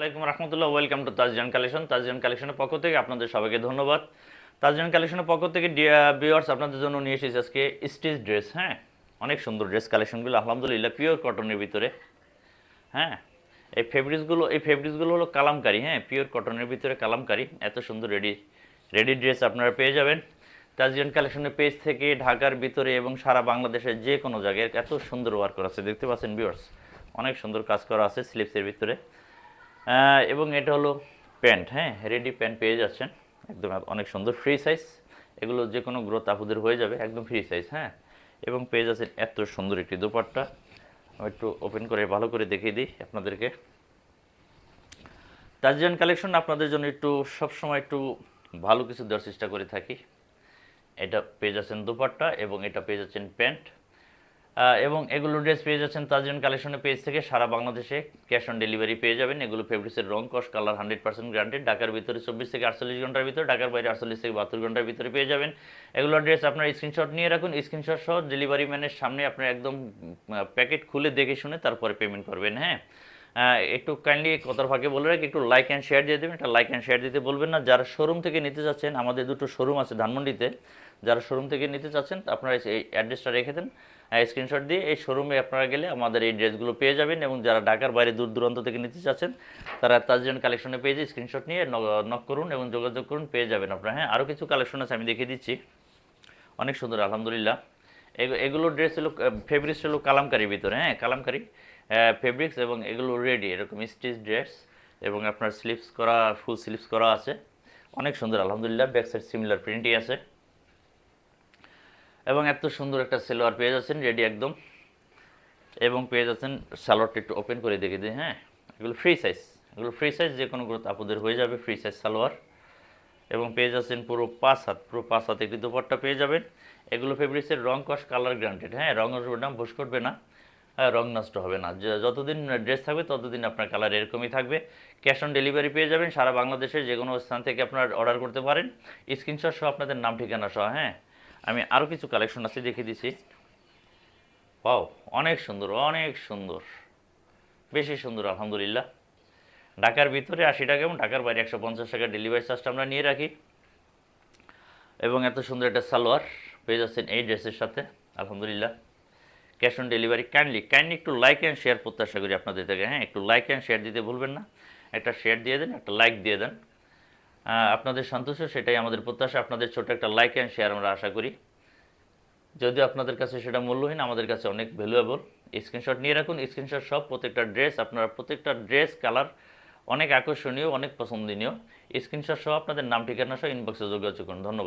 ওয়ালাইকুম রহমতুল্লাহ। Welcome to Tajjan collection. Tajjan কালেকশনের পক্ষ থেকে আপনাদের সবাইকে ধন্যবাদ। তাজজান কালেকশনের পক্ষ থেকে ভিউয়ার্স আপনাদের জন্য নিয়ে এসেছি আজকে স্টিচ ড্রেস। হ্যাঁ, অনেক সুন্দর ড্রেস কালেকশনগুলো আলহামদুলিল্লাহ পিওর কটনের ভিতরে। হ্যাঁ, এই ফেব্রিক্সগুলো হলো কালামকারি। হ্যাঁ, পিওর কটনের ভিতরে কালামকারি। এত সুন্দর রেডি রেডি ড্রেস আপনারা পেয়ে যাবেন তাজজান কালেকশনের পেজ থেকে। ঢাকার ভিতরে এবং সারা বাংলাদেশের যে কোনো জায়গায় এত সুন্দর ওয়ার্ক করা আছে, দেখতে পাচ্ছেন ভিউয়ার্স। অনেক সুন্দর কাজ করা আছে স্লিপসের ভিতরে। এবং এটা হলো প্যান্ট। হ্যাঁ, রেডি প্যান্ট পেয়ে যাচ্ছেন একদম অনেক সুন্দর ফ্রি সাইজ। এগুলো যে কোনো গ্রোথ আপুদের হয়ে যাবে, একদম ফ্রি সাইজ। হ্যাঁ, এবং পেয়ে যাচ্ছেন এত সুন্দর একটি দোপাট্টা। আমি একটু ওপেন করে ভালো করে দেখিয়ে দিই আপনাদেরকে। তাজজান কালেকশন আপনাদের জন্য একটু সবসময় একটু ভালো কিছু দেওয়ার চেষ্টা করে থাকি। এটা পেয়ে যাচ্ছেন দোপাট্টা এবং এটা পেয়ে যাচ্ছেন প্যান্ট। এবং এগুলো ড্রেস পেয়ে যাচ্ছেন তাজরিন কালেকশনের পেজ থেকে। সারা বাংলাদেশে ক্যাশ অন ডেলিভারি পেয়ে যাবেন। এগুলো ফেব্রিক্সের রং, কস, কালার 100% গ্যারান্টেড। ঢাকার ভিতরে 24 থেকে 48 ঘন্টার ভিতরে, ঢাকার বাইরে 48 থেকে 72 ঘন্টার ভিতরে পেয়ে যাবেন। এগুলো ড্রেস আপনার স্ক্রিনশট নিয়ে রাখুন। স্ক্রিনশট সহ ডেলিভারি ম্যানের সামনে আপনার একদম প্যাকেট খুলে দেখে শুনে তারপরে পেমেন্ট করবেন। হ্যাঁ, একটু কাইন্ডলি কথার ফাঁকে বলে রাখি, একটু লাইক অ্যান্ড শেয়ার দিয়ে দেবেন। একটা লাইক অ্যান্ড শেয়ার দিতে বলবেন না। যারা শোরুম থেকে নিতে চাচ্ছেন, আমাদের দুটো শোরুম আছে ধানমন্ডিতে। যারা শোরুম থেকে নিতে চাচ্ছেন আপনারা এই অ্যাড্রেসটা রেখে দেন। স্ক্রিনশট দিয়ে এই শোরুমে আপনারা গেলে আমাদের এই ড্রেসগুলো পেয়ে যাবেন। এবং যারা ঢাকার বাইরে দূর দূরান্ত থেকে নিতে চাচ্ছেন তারা তাজরিন কালেকশনে পেজে স্ক্রিনশট নিয়ে নক করুন এবং যোগাযোগ করুন, পেয়ে যাবেন আপনারা। হ্যাঁ, আরও কিছু কালেকশন আছে, আমি দেখিয়ে দিচ্ছি। অনেক সুন্দর আলহামদুলিল্লাহ। এগুলো ড্রেস হলো ফেব্রিক্স হলো কালামকারির ভিতরে। হ্যাঁ, কালামকারি ফেব্রিক্স এবং এগুলো রেডি এরকম স্টিচ ড্রেস। এবং আপনার স্লিপস করা, ফুল স্লিপস করা আছে। অনেক সুন্দর আলহামদুলিল্লাহ। ব্যাক সাইড সিমিলার প্রিন্টই আছে এবং এত সুন্দর একটা সেলোয়ার পেয়ে যাচ্ছেন রেডি একদম। এবং পেয়ে যাচ্ছেন সালোয়ারটা একটু ওপেন করে দেখে দিই। হ্যাঁ, এগুলো ফ্রি সাইজ। এগুলো ফ্রি সাইজ, যে কোনো গ্রোথ আপুদের হয়ে যাবে। Free size salwar. এবং পেয়ে যাচ্ছেন পুরো 5 হাত একটি দোপাট্টা পেয়ে যাবেন। এগুলো ফেব্রিক্সের রং, কস, কালার গ্যারান্টেড। হ্যাঁ, রং নাম ভুস করবে না। হ্যাঁ, রং নষ্ট হবে না। যতদিন ড্রেস থাকবে ততদিন আপনার কালার এরকমই থাকবে। ক্যাশ অন ডেলিভারি পেয়ে যাবেন। সারা বাংলাদেশের যে কোনো স্থান থেকে আপনার অর্ডার করতে পারেন, স্ক্রিনশট সহ আপনাদের নাম ঠিকানা সহ। হ্যাঁ, আমি আরও কিছু কালেকশন আছে দেখিয়ে দিচ্ছি। পাও, অনেক সুন্দর, অনেক সুন্দর, বেশি সুন্দর আলহামদুলিল্লাহ। ঢাকার ভিতরে 80 টাকা এবং ঢাকার বাইরে 150 টাকা ডেলিভারি চার্জটা আমরা নিয়ে রাখি। এবং এত সুন্দর একটা সালোয়ার পেয়ে যাচ্ছেন এই ড্রেসের সাথে আলহামদুলিল্লাহ। Cash on delivery. কাইন্ডলি একটু লাইক অ্যান্ড শেয়ার প্রত্যাশা করি আপনাদের থেকে। হ্যাঁ, একটু লাইক অ্যান্ড শেয়ার দিতে ভুলবেন না। একটা শেয়ার দিয়ে দেন, একটা লাইক দিয়ে দেন। আপনাদের সন্তুষ্ট সেটাই আমাদের প্রত্যাশা। আপনাদের ছোট একটা লাইক অ্যান্ড শেয়ার আমরা আশা করি। যদিও আপনাদের কাছে সেটা মূল্যহীন, আমাদের কাছে অনেক ভ্যালুয়েবল। স্ক্রিনশট নিয়ে রাখুন। স্ক্রিনশট সব প্রত্যেকটা ড্রেস, আপনারা প্রত্যেকটা ড্রেস কালার অনেক আকর্ষণীয়, অনেক পছন্দনীয়। স্ক্রিনশট সহ আপনাদের নাম ঠিকানা সহ ইনবক্সে যোগাযোগ করুন। ধন্যবাদ।